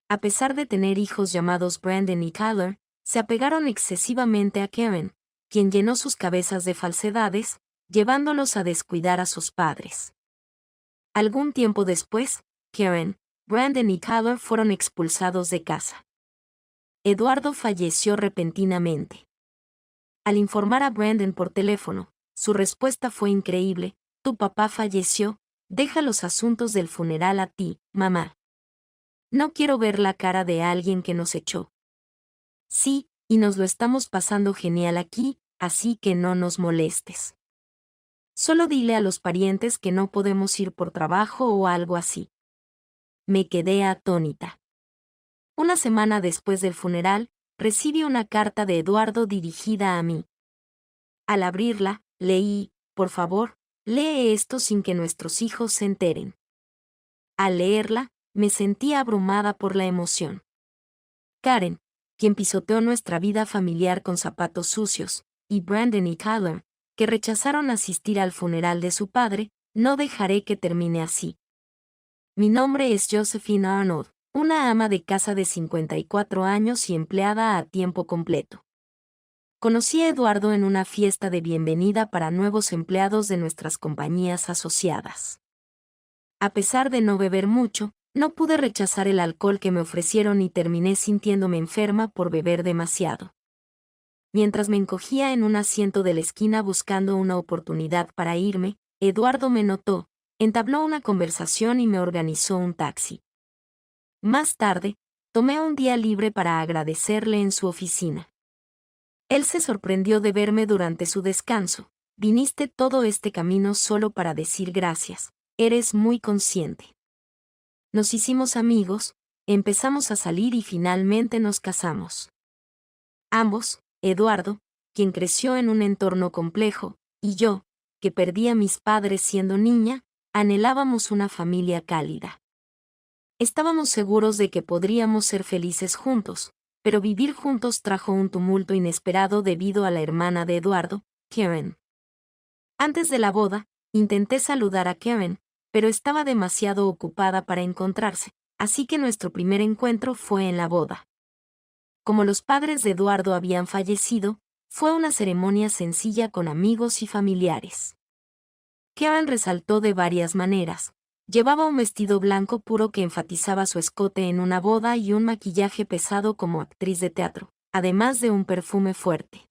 A pesar de tener hijos llamados Brandon y Tyler, se apegaron excesivamente a Karen, quien llenó sus cabezas de falsedades, llevándolos a descuidar a sus padres. Algún tiempo después, Karen, Brandon y Tyler fueron expulsados de casa. Eduardo falleció repentinamente. Al informar a Brandon por teléfono, su respuesta fue increíble: tu papá falleció, deja los asuntos del funeral a ti, mamá. No quiero ver la cara de alguien que nos echó. Sí, y nos lo estamos pasando genial aquí, así que no nos molestes. Solo dile a los parientes que no podemos ir por trabajo o algo así. Me quedé atónita. Una semana después del funeral, recibí una carta de Eduardo dirigida a mí. Al abrirla, leí: por favor, lee esto sin que nuestros hijos se enteren. Al leerla, me sentí abrumada por la emoción. Karen, quien pisoteó nuestra vida familiar con zapatos sucios, y Brandon y Tyler, que rechazaron asistir al funeral de su padre, no dejaré que termine así. Mi nombre es Josephine Arnold, una ama de casa de 54 años y empleada a tiempo completo. Conocí a Eduardo en una fiesta de bienvenida para nuevos empleados de nuestras compañías asociadas. A pesar de no beber mucho, no pude rechazar el alcohol que me ofrecieron y terminé sintiéndome enferma por beber demasiado. Mientras me encogía en un asiento de la esquina buscando una oportunidad para irme, Eduardo me notó, entabló una conversación y me organizó un taxi. Más tarde, tomé un día libre para agradecerle en su oficina. Él se sorprendió de verme durante su descanso. Viniste todo este camino solo para decir gracias. Eres muy consciente. Nos hicimos amigos, empezamos a salir y finalmente nos casamos. Ambos, Eduardo, quien creció en un entorno complejo, y yo, que perdí a mis padres siendo niña, anhelábamos una familia cálida. Estábamos seguros de que podríamos ser felices juntos, pero vivir juntos trajo un tumulto inesperado debido a la hermana de Eduardo, Karen. Antes de la boda, intenté saludar a Karen, pero estaba demasiado ocupada para encontrarse, así que nuestro primer encuentro fue en la boda. Como los padres de Eduardo habían fallecido, fue una ceremonia sencilla con amigos y familiares. Karen resaltó de varias maneras. Llevaba un vestido blanco puro que enfatizaba su escote en una boda y un maquillaje pesado como actriz de teatro, además de un perfume fuerte.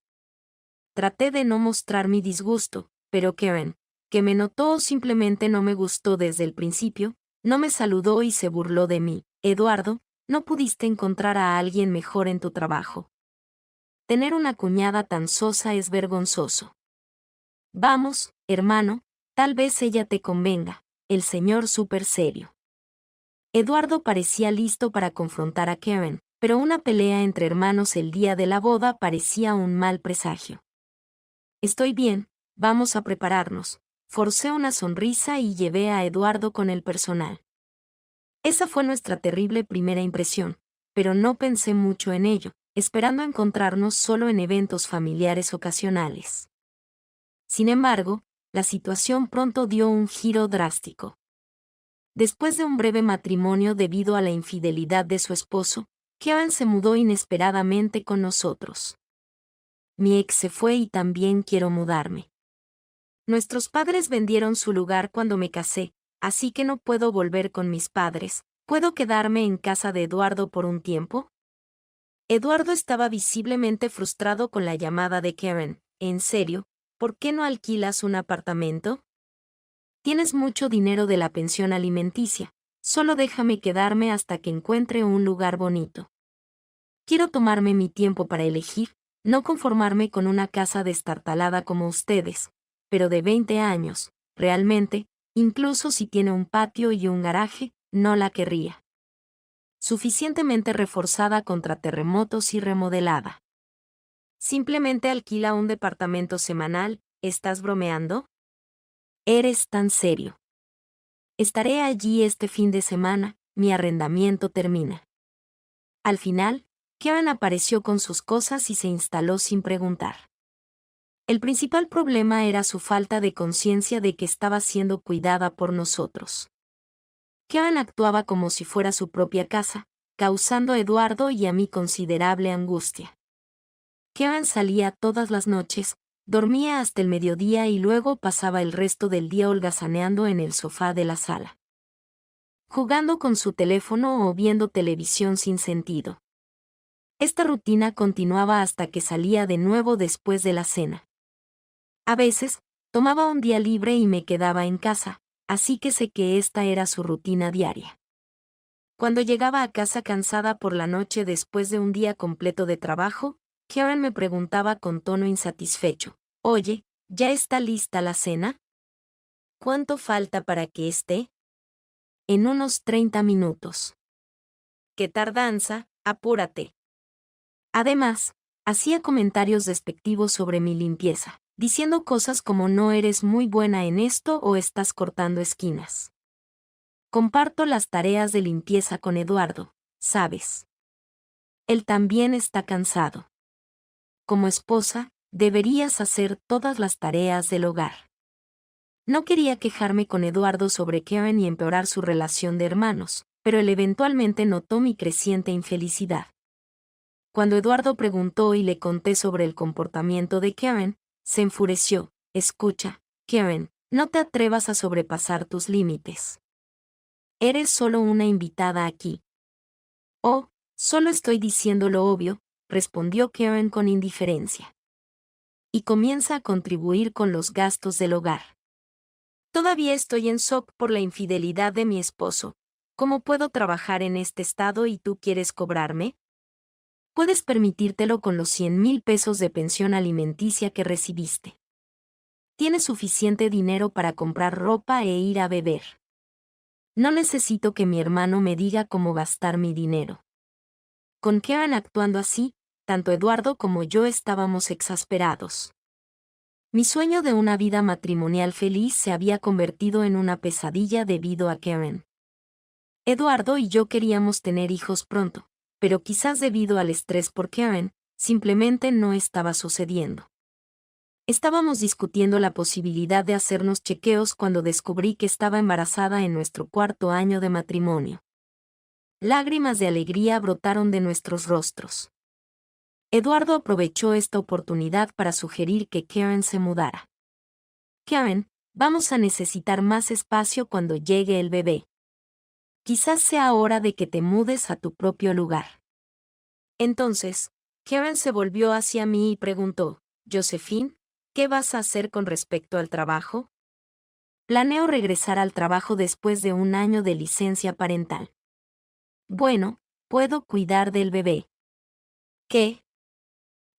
Traté de no mostrar mi disgusto, pero Karen, que me notó o simplemente no me gustó desde el principio, no me saludó y se burló de mí. Eduardo, no pudiste encontrar a alguien mejor en tu trabajo. Tener una cuñada tan sosa es vergonzoso. Vamos, hermano, tal vez ella te convenga. El señor súper serio. Eduardo parecía listo para confrontar a Karen, pero una pelea entre hermanos el día de la boda parecía un mal presagio. Estoy bien, vamos a prepararnos. Forcé una sonrisa y llevé a Eduardo con el personal. Esa fue nuestra terrible primera impresión, pero no pensé mucho en ello, esperando encontrarnos solo en eventos familiares ocasionales. Sin embargo, la situación pronto dio un giro drástico. Después de un breve matrimonio debido a la infidelidad de su esposo, Karen se mudó inesperadamente con nosotros. Mi ex se fue y también quiero mudarme. Nuestros padres vendieron su lugar cuando me casé, así que no puedo volver con mis padres. ¿Puedo quedarme en casa de Eduardo por un tiempo? Eduardo estaba visiblemente frustrado con la llamada de Karen. ¿En serio? ¿Por qué no alquilas un apartamento? Tienes mucho dinero de la pensión alimenticia. Solo déjame quedarme hasta que encuentre un lugar bonito. Quiero tomarme mi tiempo para elegir, no conformarme con una casa destartalada como ustedes, pero de 20 años, realmente, incluso si tiene un patio y un garaje, no la querría. Suficientemente reforzada contra terremotos y remodelada. Simplemente alquila un departamento semanal. ¿Estás bromeando? Eres tan serio. Estaré allí este fin de semana, mi arrendamiento termina. Al final, Karen apareció con sus cosas y se instaló sin preguntar. El principal problema era su falta de conciencia de que estaba siendo cuidada por nosotros. Karen actuaba como si fuera su propia casa, causando a Eduardo y a mí considerable angustia. Karen salía todas las noches, dormía hasta el mediodía y luego pasaba el resto del día holgazaneando en el sofá de la sala, jugando con su teléfono o viendo televisión sin sentido. Esta rutina continuaba hasta que salía de nuevo después de la cena. A veces, tomaba un día libre y me quedaba en casa, así que sé que esta era su rutina diaria. Cuando llegaba a casa cansada por la noche después de un día completo de trabajo, Karen me preguntaba con tono insatisfecho: «Oye, ¿ya está lista la cena? ¿Cuánto falta para que esté?» «En unos 30 minutos». «¡Qué tardanza! Apúrate». Además, hacía comentarios despectivos sobre mi limpieza, diciendo cosas como «no eres muy buena en esto» o «estás cortando esquinas». Comparto las tareas de limpieza con Eduardo, ¿sabes? Él también está cansado. Como esposa, deberías hacer todas las tareas del hogar. No quería quejarme con Eduardo sobre Karen y empeorar su relación de hermanos, pero él eventualmente notó mi creciente infelicidad. Cuando Eduardo preguntó y le conté sobre el comportamiento de Karen, se enfureció. «Escucha, Karen, no te atrevas a sobrepasar tus límites. Eres solo una invitada aquí». «Oh, solo estoy diciendo lo obvio», respondió Karen con indiferencia. «Y comienza a contribuir con los gastos del hogar». «Todavía estoy en shock por la infidelidad de mi esposo. ¿Cómo puedo trabajar en este estado y tú quieres cobrarme? Puedes permitírtelo con los 100,000 pesos de pensión alimenticia que recibiste. Tienes suficiente dinero para comprar ropa e ir a beber. No necesito que mi hermano me diga cómo gastar mi dinero». Con Karen actuando así, tanto Eduardo como yo estábamos exasperados. Mi sueño de una vida matrimonial feliz se había convertido en una pesadilla debido a Karen. Eduardo y yo queríamos tener hijos pronto, pero quizás debido al estrés por Karen, simplemente no estaba sucediendo. Estábamos discutiendo la posibilidad de hacernos chequeos cuando descubrí que estaba embarazada en nuestro 4º año de matrimonio. Lágrimas de alegría brotaron de nuestros rostros. Eduardo aprovechó esta oportunidad para sugerir que Karen se mudara. «Karen, vamos a necesitar más espacio cuando llegue el bebé. Quizás sea hora de que te mudes a tu propio lugar». Entonces, Karen se volvió hacia mí y preguntó: «Josephine, ¿qué vas a hacer con respecto al trabajo?» «Planeo regresar al trabajo después de un año de licencia parental». «Bueno, puedo cuidar del bebé». «¿Qué?»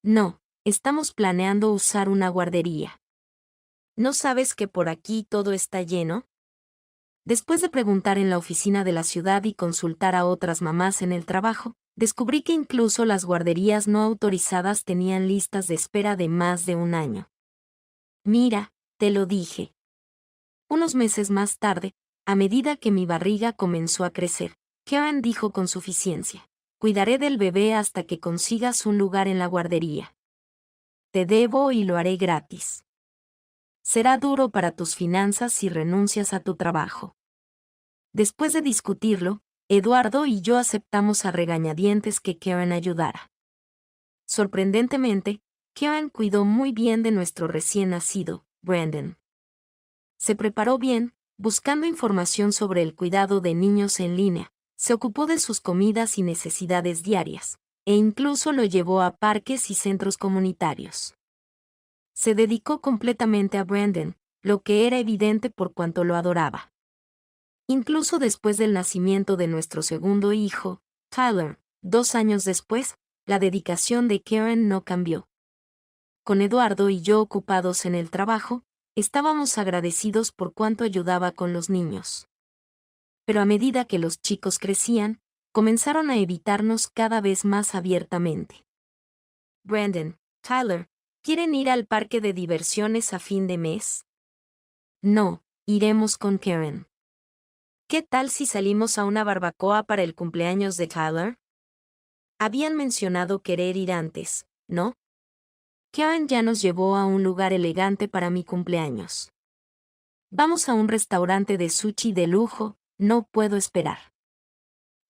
«No, estamos planeando usar una guardería». ¿No sabes que por aquí todo está lleno?» Después de preguntar en la oficina de la ciudad y consultar a otras mamás en el trabajo, descubrí que incluso las guarderías no autorizadas tenían listas de espera de más de un año. «Mira, te lo dije». Unos meses más tarde, a medida que mi barriga comenzó a crecer, Karen dijo con suficiencia: «Cuidaré del bebé hasta que consigas un lugar en la guardería. Te debo y lo haré gratis. Será duro para tus finanzas si renuncias a tu trabajo». Después de discutirlo, Eduardo y yo aceptamos a regañadientes que Karen ayudara. Sorprendentemente, Karen cuidó muy bien de nuestro recién nacido, Brandon. Se preparó bien, buscando información sobre el cuidado de niños en línea, se ocupó de sus comidas y necesidades diarias, e incluso lo llevó a parques y centros comunitarios. Se dedicó completamente a Brandon, lo que era evidente por cuanto lo adoraba. Incluso después del nacimiento de nuestro segundo hijo, Tyler, 2 años después, la dedicación de Karen no cambió. Con Eduardo y yo ocupados en el trabajo, estábamos agradecidos por cuánto ayudaba con los niños. Pero a medida que los chicos crecían, comenzaron a evitarnos cada vez más abiertamente. «Brandon, Tyler, ¿quieren ir al parque de diversiones a fin de mes?» «No, iremos con Karen». «¿Qué tal si salimos a una barbacoa para el cumpleaños de Tyler?» Habían mencionado querer ir antes, ¿no? Karen ya nos llevó a un lugar elegante para mi cumpleaños. «Vamos a un restaurante de sushi de lujo, no puedo esperar».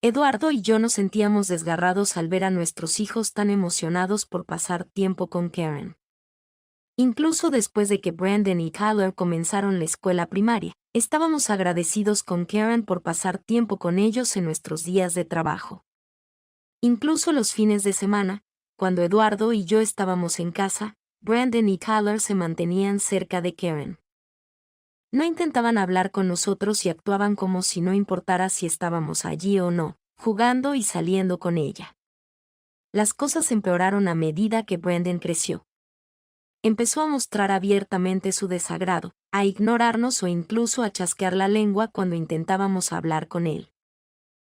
Eduardo y yo nos sentíamos desgarrados al ver a nuestros hijos tan emocionados por pasar tiempo con Karen. Incluso después de que Brandon y Tyler comenzaron la escuela primaria, estábamos agradecidos con Karen por pasar tiempo con ellos en nuestros días de trabajo. Incluso los fines de semana, cuando Eduardo y yo estábamos en casa, Brandon y Tyler se mantenían cerca de Karen. No intentaban hablar con nosotros y actuaban como si no importara si estábamos allí o no, jugando y saliendo con ella. Las cosas empeoraron a medida que Brandon creció. Empezó a mostrar abiertamente su desagrado, a ignorarnos o incluso a chasquear la lengua cuando intentábamos hablar con él.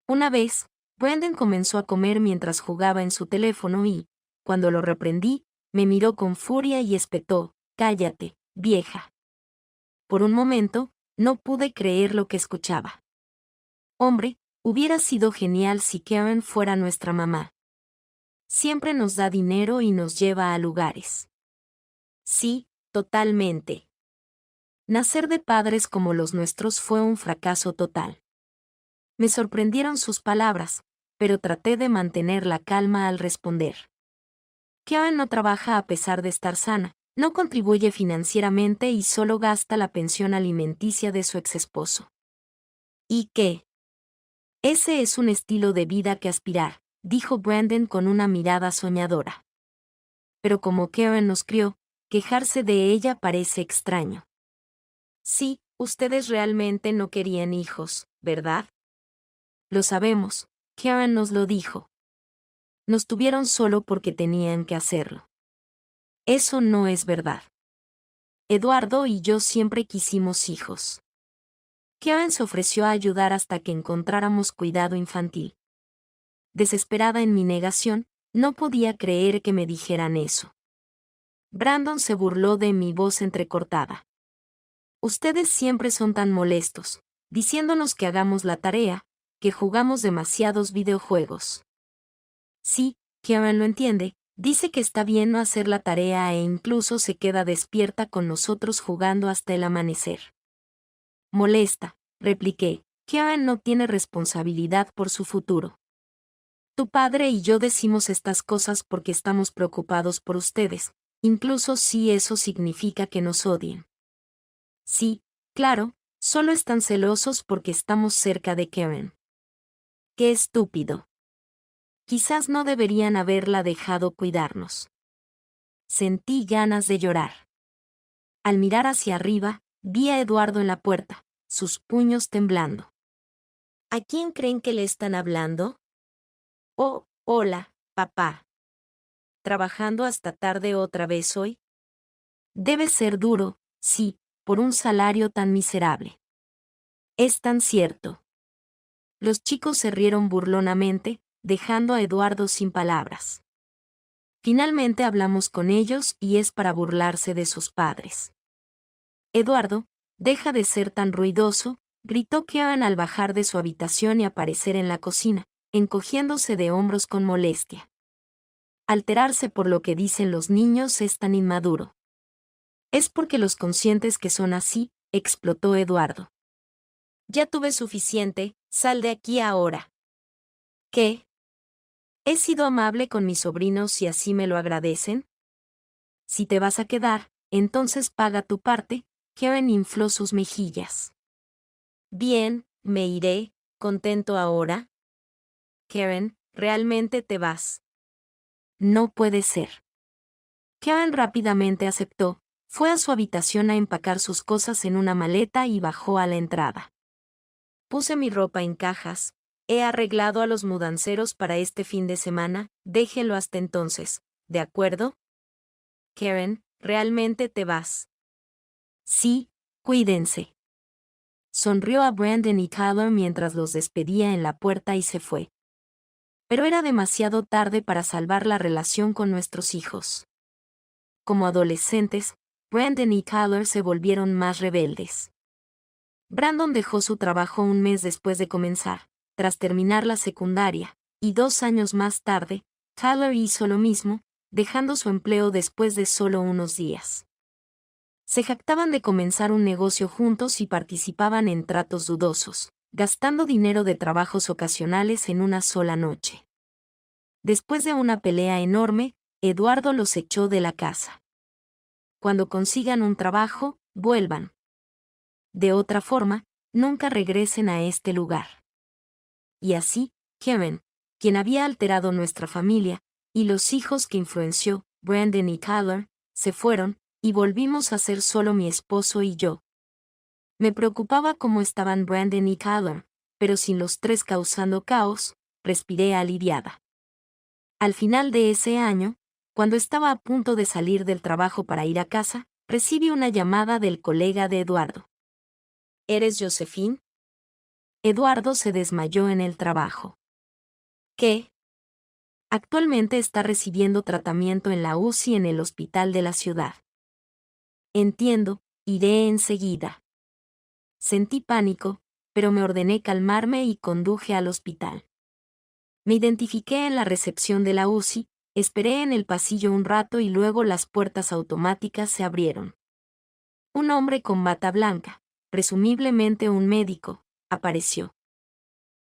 Una vez, Brandon comenzó a comer mientras jugaba en su teléfono y, cuando lo reprendí, me miró con furia y espetó: «Cállate, vieja». Por un momento, no pude creer lo que escuchaba. Hombre, hubiera sido genial si Karen fuera nuestra mamá. Siempre nos da dinero y nos lleva a lugares. Sí, totalmente. Nacer de padres como los nuestros fue un fracaso total. Me sorprendieron sus palabras, pero traté de mantener la calma al responder. Karen no trabaja a pesar de estar sana, no contribuye financieramente y solo gasta la pensión alimenticia de su exesposo. ¿Y qué? Ese es un estilo de vida que aspirar, dijo Brandon con una mirada soñadora. Pero como Karen nos crió, quejarse de ella parece extraño. Sí, ustedes realmente no querían hijos, ¿verdad? Lo sabemos, Karen nos lo dijo. Nos tuvieron solo porque tenían que hacerlo. Eso no es verdad. Eduardo y yo siempre quisimos hijos. Karen se ofreció a ayudar hasta que encontráramos cuidado infantil. Desesperada en mi negación, no podía creer que me dijeran eso. Brandon se burló de mi voz entrecortada. Ustedes siempre son tan molestos, diciéndonos que hagamos la tarea, que jugamos demasiados videojuegos. Sí, Karen lo entiende, dice que está bien no hacer la tarea e incluso se queda despierta con nosotros jugando hasta el amanecer. Molesta, repliqué, Karen no tiene responsabilidad por su futuro. Tu padre y yo decimos estas cosas porque estamos preocupados por ustedes, incluso si eso significa que nos odien. Sí, claro, solo están celosos porque estamos cerca de Karen. ¡Qué estúpido! Quizás no deberían haberla dejado cuidarnos. Sentí ganas de llorar. Al mirar hacia arriba, vi a Eduardo en la puerta, sus puños temblando. ¿A quién creen que le están hablando? Oh, hola, papá. ¿Trabajando hasta tarde otra vez hoy? Debe ser duro, sí, por un salario tan miserable. Es tan cierto. Los chicos se rieron burlonamente, dejando a Eduardo sin palabras. Finalmente hablamos con ellos y es para burlarse de sus padres. Eduardo, deja de ser tan ruidoso, gritó Karen al bajar de su habitación y aparecer en la cocina, encogiéndose de hombros con molestia. Alterarse por lo que dicen los niños es tan inmaduro. Es porque los conscientes que son así, explotó Eduardo. Ya tuve suficiente, sal de aquí ahora. ¿Qué? ¿He sido amable con mis sobrinos y así me lo agradecen? Si te vas a quedar, entonces paga tu parte. Karen infló sus mejillas. Bien, me iré, contento ahora. Karen, ¿realmente te vas? No puede ser. Karen rápidamente aceptó, fue a su habitación a empacar sus cosas en una maleta y bajó a la entrada. Puse mi ropa en cajas, he arreglado a los mudanceros para este fin de semana, déjelo hasta entonces, ¿de acuerdo? Karen, ¿realmente te vas? Sí, cuídense. Sonrió a Brandon y Tyler mientras los despedía en la puerta y se fue. Pero era demasiado tarde para salvar la relación con nuestros hijos. Como adolescentes, Brandon y Tyler se volvieron más rebeldes. Brandon dejó su trabajo un mes después de comenzar, tras terminar la secundaria, y 2 años más tarde, Tyler hizo lo mismo, dejando su empleo después de solo unos días. Se jactaban de comenzar un negocio juntos y participaban en tratos dudosos, gastando dinero de trabajos ocasionales en una sola noche. Después de una pelea enorme, Eduardo los echó de la casa. Cuando consigan un trabajo, vuelvan. De otra forma, nunca regresen a este lugar. Y así, Karen, quien había alterado nuestra familia, y los hijos que influenció, Brandon y Tyler, se fueron, y volvimos a ser solo mi esposo y yo. Me preocupaba cómo estaban Brandon y Tyler, pero sin los tres causando caos, respiré aliviada. Al final de ese año, cuando estaba a punto de salir del trabajo para ir a casa, recibí una llamada del colega de Eduardo. ¿Eres Josephine? Eduardo se desmayó en el trabajo. ¿Qué? Actualmente está recibiendo tratamiento en la UCI en el hospital de la ciudad. Entiendo, iré enseguida. Sentí pánico, pero me ordené calmarme y conduje al hospital. Me identifiqué en la recepción de la UCI, esperé en el pasillo un rato y luego las puertas automáticas se abrieron. Un hombre con bata blanca, presumiblemente un médico, apareció.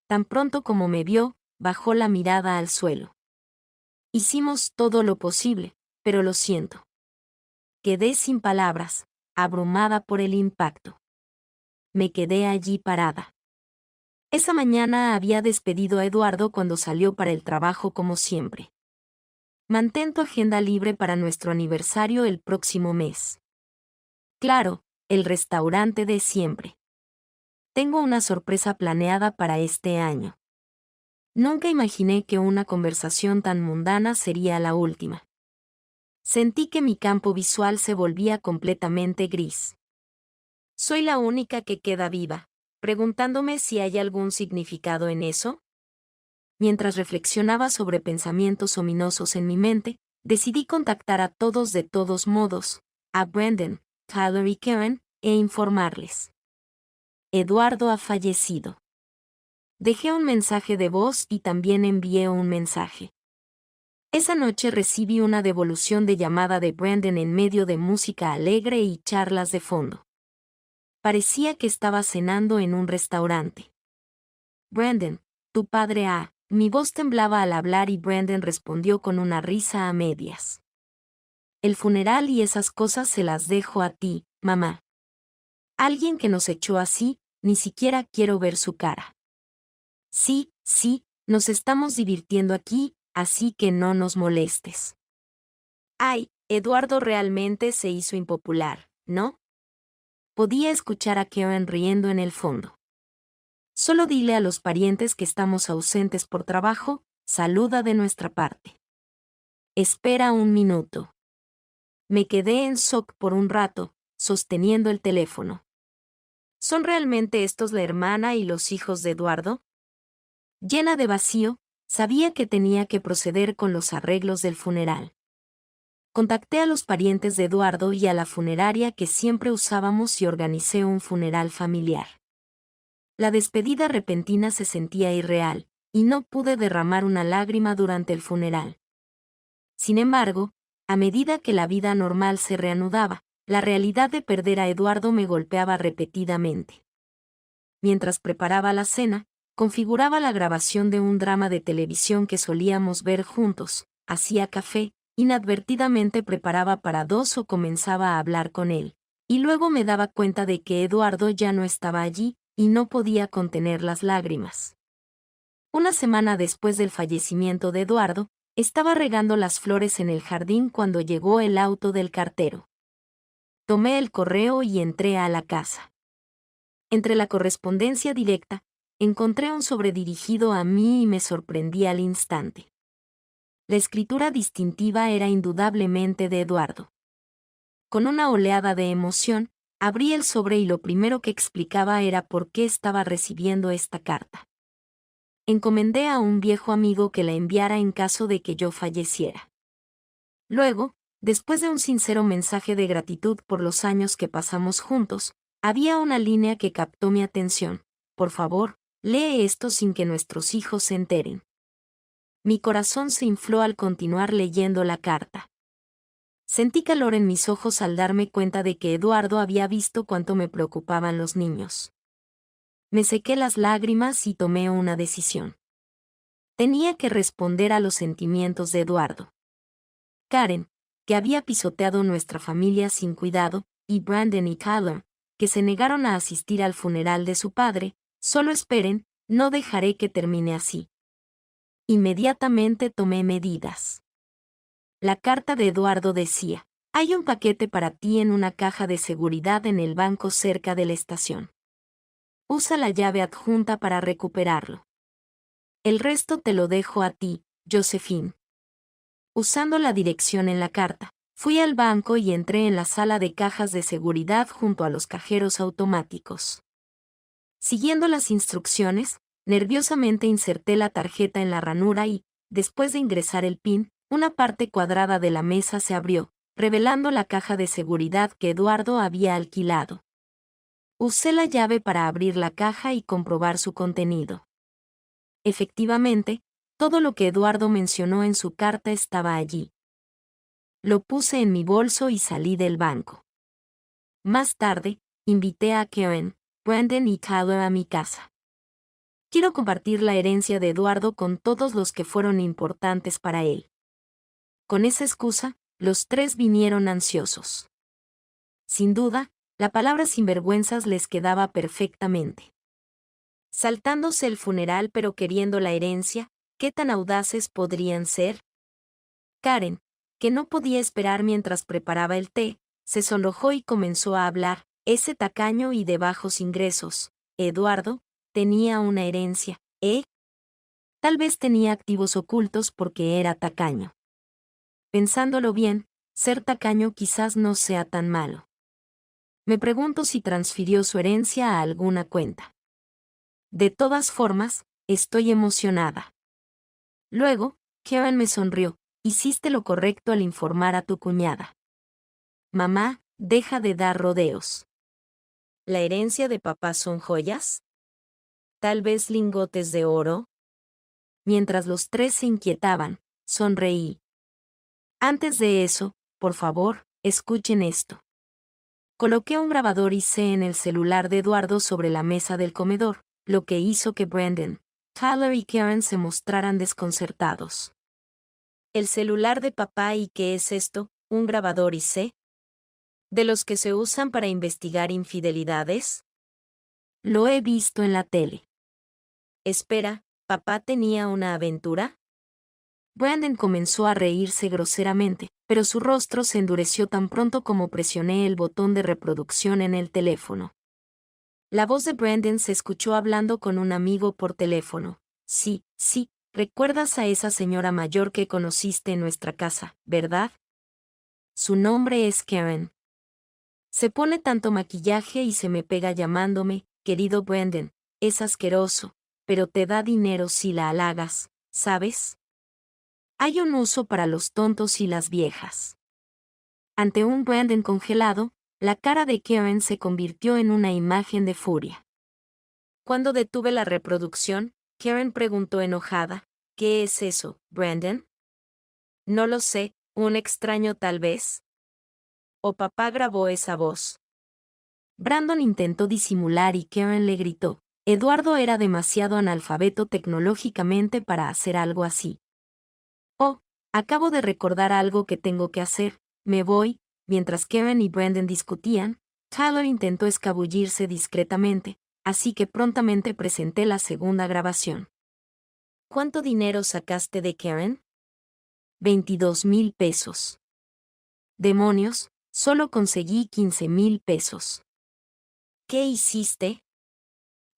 Tan pronto como me vio, bajó la mirada al suelo. Hicimos todo lo posible, pero lo siento. Quedé sin palabras, abrumada por el impacto. Me quedé allí parada. Esa mañana había despedido a Eduardo cuando salió para el trabajo como siempre. Mantén tu agenda libre para nuestro aniversario el próximo mes. Claro, el restaurante de siempre. Tengo una sorpresa planeada para este año. Nunca imaginé que una conversación tan mundana sería la última. Sentí que mi campo visual se volvía completamente gris. ¿Soy la única que queda viva, preguntándome si hay algún significado en eso? Mientras reflexionaba sobre pensamientos ominosos en mi mente, decidí contactar a todos de todos modos, a Brandon, Tyler y Karen, e informarles. Eduardo ha fallecido. Dejé un mensaje de voz y también envié un mensaje. Esa noche recibí una devolución de llamada de Brandon en medio de música alegre y charlas de fondo. Parecía que estaba cenando en un restaurante. Brandon, tu padre ha... Mi voz temblaba al hablar y Brandon respondió con una risa a medias. El funeral y esas cosas se las dejo a ti, mamá. Alguien que nos echó así, ni siquiera quiero ver su cara. Sí, nos estamos divirtiendo aquí, así que no nos molestes. Ay, Eduardo realmente se hizo impopular, ¿no? Podía escuchar a Karen riendo en el fondo. Solo dile a los parientes que estamos ausentes por trabajo, saluda de nuestra parte. Espera un minuto. Me quedé en shock por un rato, sosteniendo el teléfono. ¿Son realmente estos la hermana y los hijos de Eduardo? Llena de vacío, sabía que tenía que proceder con los arreglos del funeral. Contacté a los parientes de Eduardo y a la funeraria que siempre usábamos y organicé un funeral familiar. La despedida repentina se sentía irreal, y no pude derramar una lágrima durante el funeral. Sin embargo, a medida que la vida normal se reanudaba, la realidad de perder a Eduardo me golpeaba repetidamente. Mientras preparaba la cena, configuraba la grabación de un drama de televisión que solíamos ver juntos, hacía café, inadvertidamente preparaba para dos o comenzaba a hablar con él, y luego me daba cuenta de que Eduardo ya no estaba allí, y no podía contener las lágrimas. Una semana después del fallecimiento de Eduardo, estaba regando las flores en el jardín cuando llegó el auto del cartero. Tomé el correo y entré a la casa. Entre la correspondencia directa, encontré un sobre dirigido a mí y me sorprendí al instante. La escritura distintiva era indudablemente de Eduardo. Con una oleada de emoción, abrí el sobre y lo primero que explicaba era por qué estaba recibiendo esta carta. Encomendé a un viejo amigo que la enviara en caso de que yo falleciera. Luego, después de un sincero mensaje de gratitud por los años que pasamos juntos, había una línea que captó mi atención. Por favor, lee esto sin que nuestros hijos se enteren. Mi corazón se infló al continuar leyendo la carta. Sentí calor en mis ojos al darme cuenta de que Eduardo había visto cuánto me preocupaban los niños. Me sequé las lágrimas y tomé una decisión. Tenía que responder a los sentimientos de Eduardo. Karen, que había pisoteado nuestra familia sin cuidado, y Brandon y Tyler, que se negaron a asistir al funeral de su padre, solo esperen, no dejaré que termine así. Inmediatamente tomé medidas. La carta de Eduardo decía: hay un paquete para ti en una caja de seguridad en el banco cerca de la estación. Usa la llave adjunta para recuperarlo. El resto te lo dejo a ti, Josephine. Usando la dirección en la carta, fui al banco y entré en la sala de cajas de seguridad junto a los cajeros automáticos. Siguiendo las instrucciones, nerviosamente inserté la tarjeta en la ranura y, después de ingresar el PIN, una parte cuadrada de la mesa se abrió, revelando la caja de seguridad que Eduardo había alquilado. Usé la llave para abrir la caja y comprobar su contenido. Efectivamente, todo lo que Eduardo mencionó en su carta estaba allí. Lo puse en mi bolso y salí del banco. Más tarde, invité a Karen, Brandon y Tyler a mi casa. Quiero compartir la herencia de Eduardo con todos los que fueron importantes para él. Con esa excusa, los tres vinieron ansiosos. Sin duda, la palabra sinvergüenzas les quedaba perfectamente. Saltándose el funeral pero queriendo la herencia, ¿qué tan audaces podrían ser? Karen, que no podía esperar mientras preparaba el té, se sonrojó y comenzó a hablar. Ese tacaño y de bajos ingresos, Eduardo, tenía una herencia, ¿eh? Tal vez tenía activos ocultos porque era tacaño. Pensándolo bien, ser tacaño quizás no sea tan malo. Me pregunto si transfirió su herencia a alguna cuenta. De todas formas, estoy emocionada. Luego, Karen me sonrió: hiciste lo correcto al informar a tu cuñada. Mamá, deja de dar rodeos. ¿La herencia de papá son joyas? ¿Tal vez lingotes de oro? Mientras los tres se inquietaban, sonreí. Antes de eso, por favor, escuchen esto. Coloqué un grabador IC en el celular de Eduardo sobre la mesa del comedor, lo que hizo que Brandon, Tyler y Karen se mostraran desconcertados. ¿El celular de papá y qué es esto? ¿Un grabador IC? ¿De los que se usan para investigar infidelidades? Lo he visto en la tele. Espera, ¿papá tenía una aventura? Brandon comenzó a reírse groseramente, pero su rostro se endureció tan pronto como presioné el botón de reproducción en el teléfono. La voz de Brandon se escuchó hablando con un amigo por teléfono. Sí, recuerdas a esa señora mayor que conociste en nuestra casa, ¿verdad? Su nombre es Karen. Se pone tanto maquillaje y se me pega llamándome, querido Brandon, es asqueroso, pero te da dinero si la halagas, ¿sabes? Hay un uso para los tontos y las viejas. Ante un Brandon congelado, la cara de Karen se convirtió en una imagen de furia. Cuando detuve la reproducción, Karen preguntó enojada: ¿qué es eso, Brandon? No lo sé, un extraño tal vez. ¿O papá grabó esa voz? Brandon intentó disimular y Karen le gritó: Eduardo era demasiado analfabeto tecnológicamente para hacer algo así. Oh, acabo de recordar algo que tengo que hacer, me voy. Mientras Karen y Brandon discutían, Tyler intentó escabullirse discretamente, así que prontamente presenté la segunda grabación. ¿Cuánto dinero sacaste de Karen? 22,000 pesos. Demonios, solo conseguí 15,000 pesos. ¿Qué hiciste?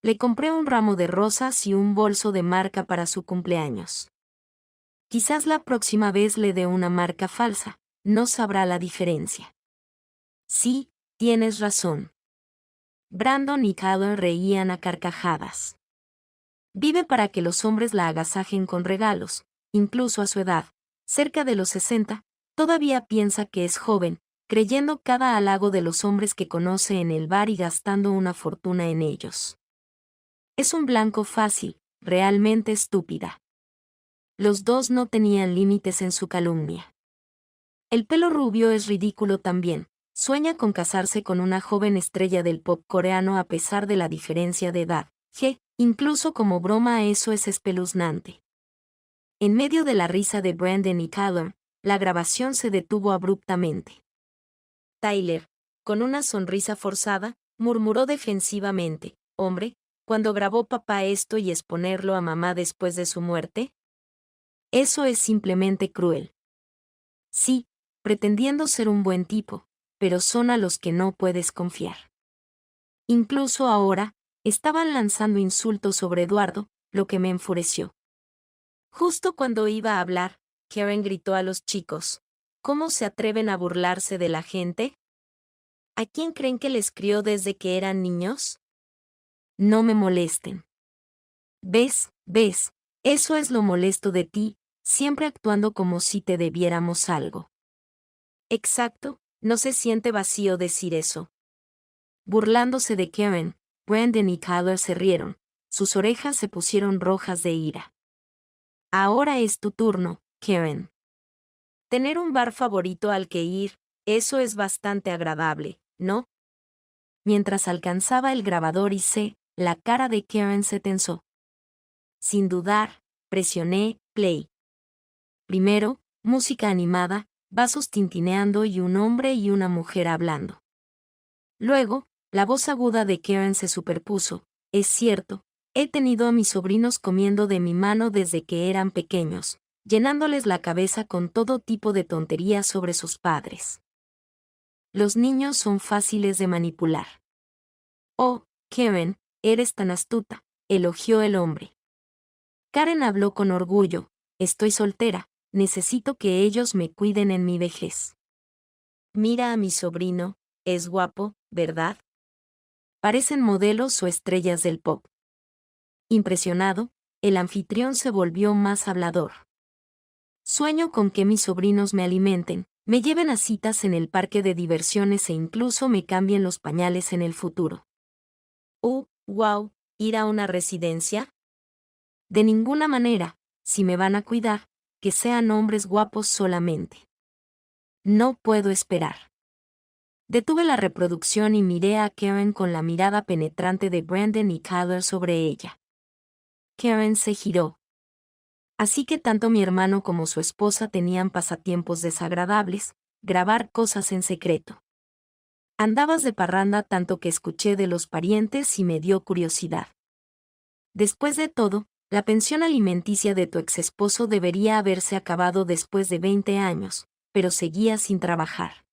Le compré un ramo de rosas y un bolso de marca para su cumpleaños. Quizás la próxima vez le dé una marca falsa, no sabrá la diferencia. Sí, tienes razón. Brandon y Tyler reían a carcajadas. Vive para que los hombres la agasajen con regalos, incluso a su edad, cerca de los 60, todavía piensa que es joven, creyendo cada halago de los hombres que conoce en el bar y gastando una fortuna en ellos. Es un blanco fácil, realmente estúpida. Los dos no tenían límites en su calumnia. El pelo rubio es ridículo también. Sueña con casarse con una joven estrella del pop coreano a pesar de la diferencia de edad. Incluso como broma eso es espeluznante. En medio de la risa de Brandon y Tyler, la grabación se detuvo abruptamente. Tyler, con una sonrisa forzada, murmuró defensivamente, «Hombre, ¿cuándo grabó papá esto y exponerlo a mamá después de su muerte? Eso es simplemente cruel». Sí, pretendiendo ser un buen tipo, pero son a los que no puedes confiar. Incluso ahora, estaban lanzando insultos sobre Eduardo, lo que me enfureció. Justo cuando iba a hablar, Karen gritó a los chicos, «¿Cómo se atreven a burlarse de la gente? ¿A quién creen que les crió desde que eran niños? No me molesten». ¿Ves? Eso es lo molesto de ti, siempre actuando como si te debiéramos algo. Exacto, ¿no se siente vacío decir eso? Burlándose de Karen, Brandon y Tyler se rieron, sus orejas se pusieron rojas de ira. Ahora es tu turno, Karen. Tener un bar favorito al que ir, eso es bastante agradable, ¿no? Mientras alcanzaba el grabador la cara de Karen se tensó. Sin dudar, presioné play. Primero, música animada, vasos tintineando y un hombre y una mujer hablando. Luego, la voz aguda de Karen se superpuso. «Es cierto, he tenido a mis sobrinos comiendo de mi mano desde que eran pequeños, llenándoles la cabeza con todo tipo de tonterías sobre sus padres. Los niños son fáciles de manipular». «Oh, Karen, eres tan astuta», elogió el hombre. Karen habló con orgullo. «Estoy soltera, necesito que ellos me cuiden en mi vejez». «Mira a mi sobrino, es guapo, ¿verdad? Parecen modelos o estrellas del pop». Impresionado, el anfitrión se volvió más hablador. «Sueño con que mis sobrinos me alimenten, me lleven a citas en el parque de diversiones e incluso me cambien los pañales en el futuro». Wow, ¿ir a una residencia? De ninguna manera, si me van a cuidar, que sean hombres guapos solamente. No puedo esperar. Detuve la reproducción y miré a Karen con la mirada penetrante de Brandon y Tyler sobre ella. Karen se giró. Así que tanto mi hermano como su esposa tenían pasatiempos desagradables, grabar cosas en secreto. Andabas de parranda tanto que escuché de los parientes y me dio curiosidad. Después de todo, la pensión alimenticia de tu exesposo debería haberse acabado después de 20 años, pero seguía sin trabajar.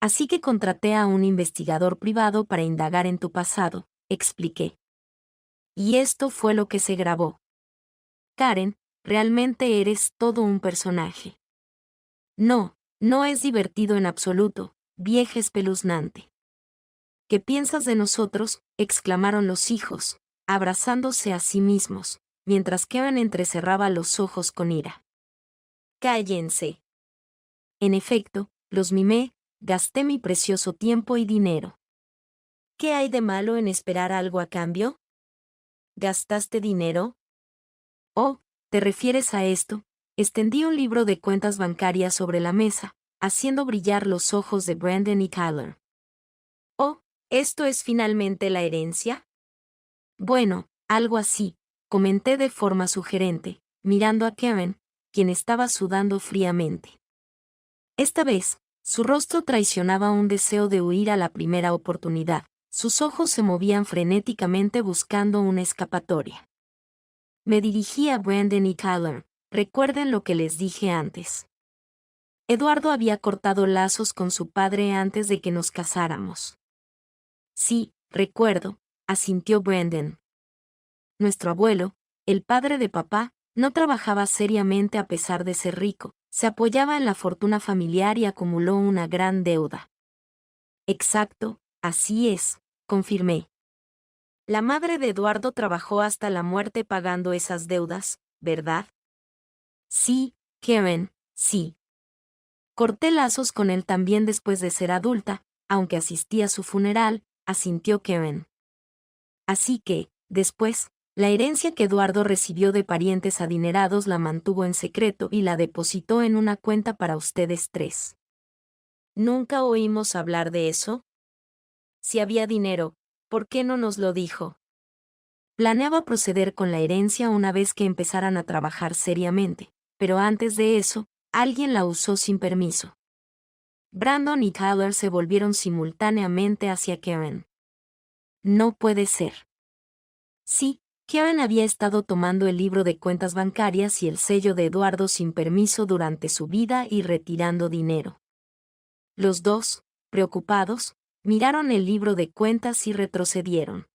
Así que contraté a un investigador privado para indagar en tu pasado, expliqué. Y esto fue lo que se grabó. Karen, realmente eres todo un personaje. No, no es divertido en absoluto, vieja espeluznante. ¿Qué piensas de nosotros?, exclamaron los hijos, abrazándose a sí mismos, mientras Karen entrecerraba los ojos con ira. Cállense. En efecto, los mimé, gasté mi precioso tiempo y dinero. ¿Qué hay de malo en esperar algo a cambio? ¿Gastaste dinero? Oh, ¿te refieres a esto? Extendí un libro de cuentas bancarias sobre la mesa, haciendo brillar los ojos de Brandon y Tyler. Oh, ¿esto es finalmente la herencia? Bueno, algo así, comenté de forma sugerente, mirando a Karen, quien estaba sudando fríamente. Esta vez, su rostro traicionaba un deseo de huir a la primera oportunidad, sus ojos se movían frenéticamente buscando una escapatoria. Me dirigí a Brandon y Tyler, recuerden lo que les dije antes. Eduardo había cortado lazos con su padre antes de que nos casáramos. Sí, recuerdo, asintió Brandon. Nuestro abuelo, el padre de papá, no trabajaba seriamente a pesar de ser rico, se apoyaba en la fortuna familiar y acumuló una gran deuda. Exacto, así es, confirmé. La madre de Eduardo trabajó hasta la muerte pagando esas deudas, ¿verdad? Sí, Karen, sí. Corté lazos con él también después de ser adulta, aunque asistí a su funeral, asintió Karen. Así que, después, la herencia que Eduardo recibió de parientes adinerados la mantuvo en secreto y la depositó en una cuenta para ustedes tres. ¿Nunca oímos hablar de eso? Si había dinero, ¿por qué no nos lo dijo? Planeaba proceder con la herencia una vez que empezaran a trabajar seriamente, pero antes de eso, alguien la usó sin permiso. Brandon y Tyler se volvieron simultáneamente hacia Karen. No puede ser. Sí, Karen había estado tomando el libro de cuentas bancarias y el sello de Eduardo sin permiso durante su vida y retirando dinero. Los dos, preocupados, miraron el libro de cuentas y retrocedieron.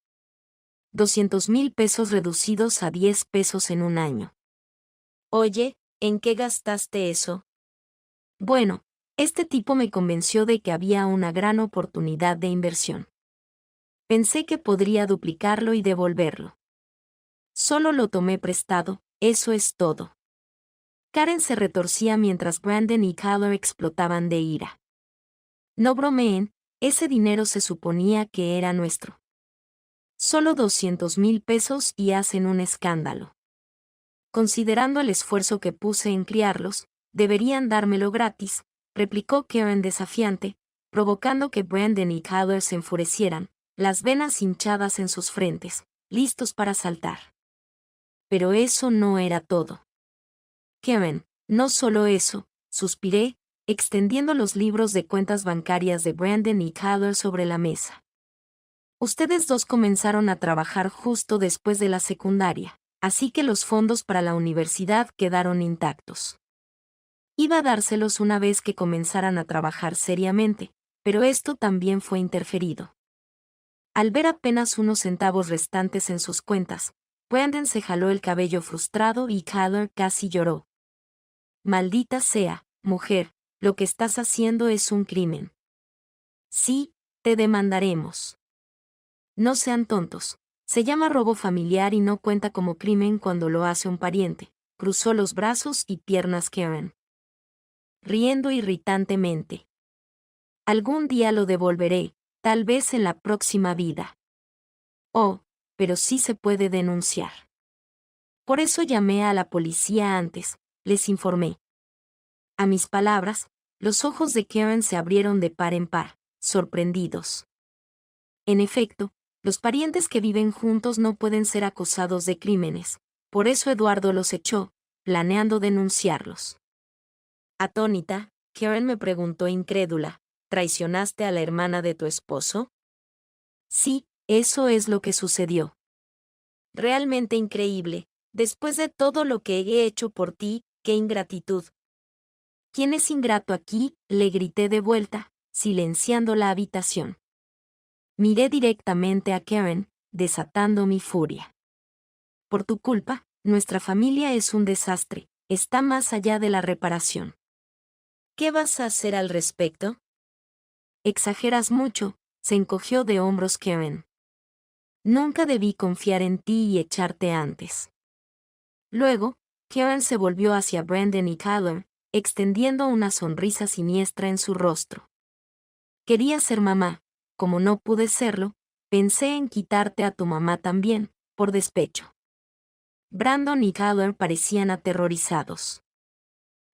200,000 pesos reducidos a 10 pesos en un año. Oye, ¿en qué gastaste eso? Bueno, este tipo me convenció de que había una gran oportunidad de inversión. Pensé que podría duplicarlo y devolverlo. Solo lo tomé prestado, eso es todo. Karen se retorcía mientras Brandon y Tyler explotaban de ira. No bromeen, ese dinero se suponía que era nuestro. Solo 200,000 pesos y hacen un escándalo. Considerando el esfuerzo que puse en criarlos, deberían dármelo gratis, replicó Karen desafiante, provocando que Brandon y Tyler se enfurecieran, las venas hinchadas en sus frentes, listos para saltar. Pero eso no era todo. Karen, no solo eso, suspiré, extendiendo los libros de cuentas bancarias de Brandon y Tyler sobre la mesa. Ustedes dos comenzaron a trabajar justo después de la secundaria, así que los fondos para la universidad quedaron intactos. Iba a dárselos una vez que comenzaran a trabajar seriamente, pero esto también fue interferido. Al ver apenas unos centavos restantes en sus cuentas, Brandon se jaló el cabello frustrado y Tyler casi lloró. Maldita sea, mujer, lo que estás haciendo es un crimen. Sí, te demandaremos. No sean tontos. Se llama robo familiar y no cuenta como crimen cuando lo hace un pariente. Cruzó los brazos y piernas Karen, riendo irritantemente. Algún día lo devolveré, tal vez en la próxima vida. Oh, pero sí se puede denunciar. Por eso llamé a la policía antes, les informé. A mis palabras, los ojos de Karen se abrieron de par en par, sorprendidos. En efecto, los parientes que viven juntos no pueden ser acusados de crímenes, por eso Eduardo los echó, planeando denunciarlos. Atónita, Karen me preguntó incrédula, ¿traicionaste a la hermana de tu esposo? Sí, eso es lo que sucedió. Realmente increíble, después de todo lo que he hecho por ti, qué ingratitud. ¿Quién es ingrato aquí?, le grité de vuelta, silenciando la habitación. Miré directamente a Karen, desatando mi furia. Por tu culpa, nuestra familia es un desastre, está más allá de la reparación. ¿Qué vas a hacer al respecto? Exageras mucho, se encogió de hombros Karen. Nunca debí confiar en ti y echarte antes. Luego, Karen se volvió hacia Brandon y Tyler, extendiendo una sonrisa siniestra en su rostro. Quería ser mamá, como no pude serlo, pensé en quitarte a tu mamá también, por despecho. Brandon y Tyler parecían aterrorizados.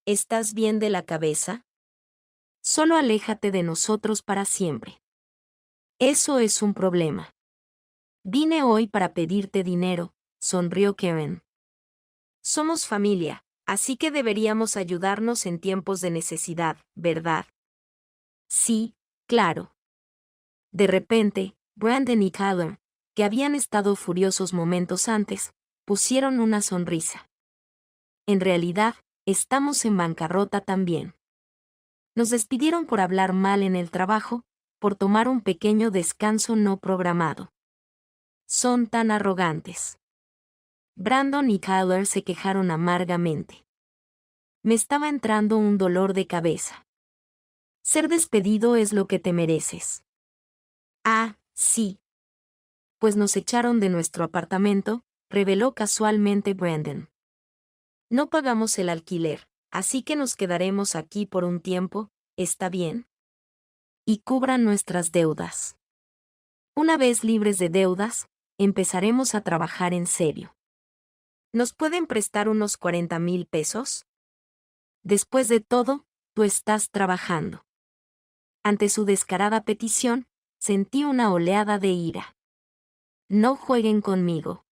¿Estás bien de la cabeza? Solo aléjate de nosotros para siempre. Eso es un problema. Vine hoy para pedirte dinero, sonrió Karen. Somos familia, así que deberíamos ayudarnos en tiempos de necesidad, ¿verdad? Sí, claro. De repente, Brandon y Tyler, que habían estado furiosos momentos antes, pusieron una sonrisa. En realidad, estamos en bancarrota también. Nos despidieron por hablar mal en el trabajo, por tomar un pequeño descanso no programado. Son tan arrogantes. Brandon y Tyler se quejaron amargamente. Me estaba entrando un dolor de cabeza. Ser despedido es lo que te mereces. Ah, sí. Pues nos echaron de nuestro apartamento, reveló casualmente Brandon. No pagamos el alquiler, así que nos quedaremos aquí por un tiempo, ¿está bien? Y cubran nuestras deudas. Una vez libres de deudas, empezaremos a trabajar en serio. ¿Nos pueden prestar unos 40,000 pesos? Después de todo, tú estás trabajando. Ante su descarada petición, sentí una oleada de ira. No jueguen conmigo.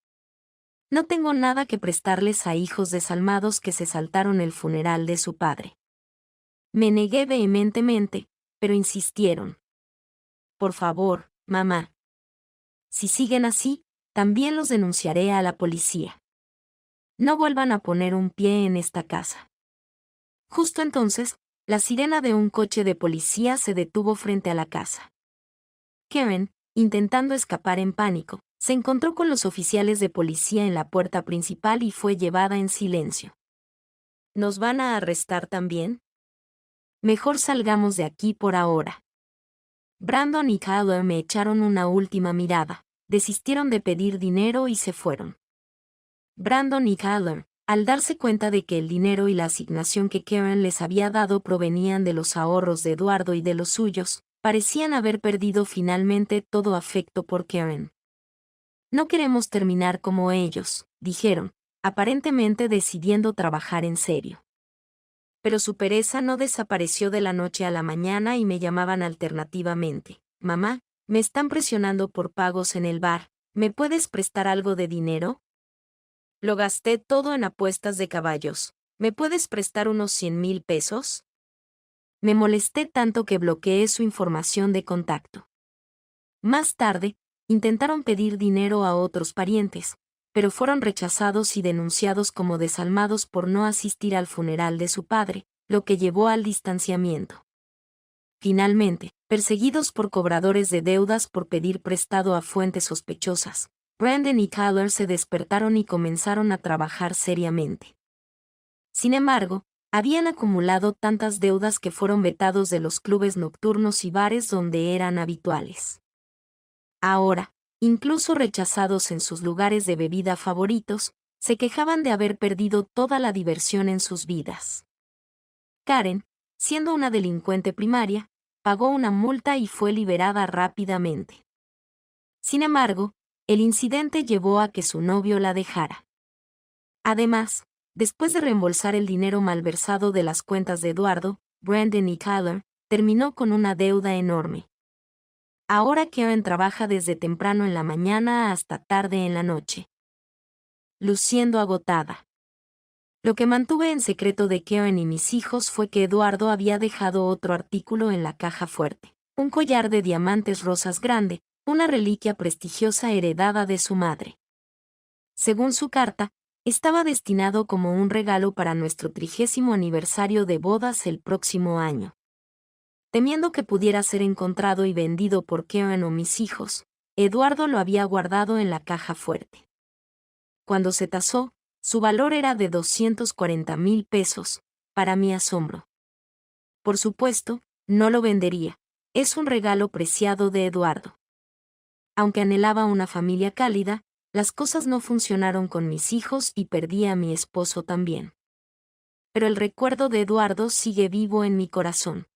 No tengo nada que prestarles a hijos desalmados que se saltaron el funeral de su padre. Me negué vehementemente, pero insistieron. Por favor, mamá. Si siguen así, también los denunciaré a la policía. No vuelvan a poner un pie en esta casa. Justo entonces, la sirena de un coche de policía se detuvo frente a la casa. Karen, intentando escapar en pánico, se encontró con los oficiales de policía en la puerta principal y fue llevada en silencio. ¿Nos van a arrestar también? Mejor salgamos de aquí por ahora. Brandon y Kyler me echaron una última mirada, desistieron de pedir dinero y se fueron. Brandon y Kyler, al darse cuenta de que el dinero y la asignación que Karen les había dado provenían de los ahorros de Eduardo y de los suyos, parecían haber perdido finalmente todo afecto por Karen. No queremos terminar como ellos, dijeron, aparentemente decidiendo trabajar en serio. Pero su pereza no desapareció de la noche a la mañana y me llamaban alternativamente. Mamá, me están presionando por pagos en el bar, ¿me puedes prestar algo de dinero? Lo gasté todo en apuestas de caballos, ¿me puedes prestar unos 100,000 pesos? Me molesté tanto que bloqueé su información de contacto. Más tarde, intentaron pedir dinero a otros parientes, pero fueron rechazados y denunciados como desalmados por no asistir al funeral de su padre, lo que llevó al distanciamiento. Finalmente, perseguidos por cobradores de deudas por pedir prestado a fuentes sospechosas, Brandon y Kyler se despertaron y comenzaron a trabajar seriamente. Sin embargo, habían acumulado tantas deudas que fueron vetados de los clubes nocturnos y bares donde eran habituales. Ahora, incluso rechazados en sus lugares de bebida favoritos, se quejaban de haber perdido toda la diversión en sus vidas. Karen, siendo una delincuente primaria, pagó una multa y fue liberada rápidamente. Sin embargo, el incidente llevó a que su novio la dejara. Además, después de reembolsar el dinero malversado de las cuentas de Eduardo, Brandon y Kyler, terminó con una deuda enorme. Ahora Karen trabaja desde temprano en la mañana hasta tarde en la noche, luciendo agotada. Lo que mantuve en secreto de Karen y mis hijos fue que Eduardo había dejado otro artículo en la caja fuerte, un collar de diamantes rosas grande, una reliquia prestigiosa heredada de su madre. Según su carta, estaba destinado como un regalo para nuestro 30º aniversario de bodas el próximo año. Temiendo que pudiera ser encontrado y vendido por Karen o mis hijos, Eduardo lo había guardado en la caja fuerte. Cuando se tasó, su valor era de 240,000 pesos, para mi asombro. Por supuesto, no lo vendería, es un regalo preciado de Eduardo. Aunque anhelaba una familia cálida, las cosas no funcionaron con mis hijos y perdí a mi esposo también. Pero el recuerdo de Eduardo sigue vivo en mi corazón.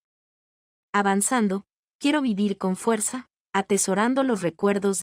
Avanzando, quiero vivir con fuerza, atesorando los recuerdos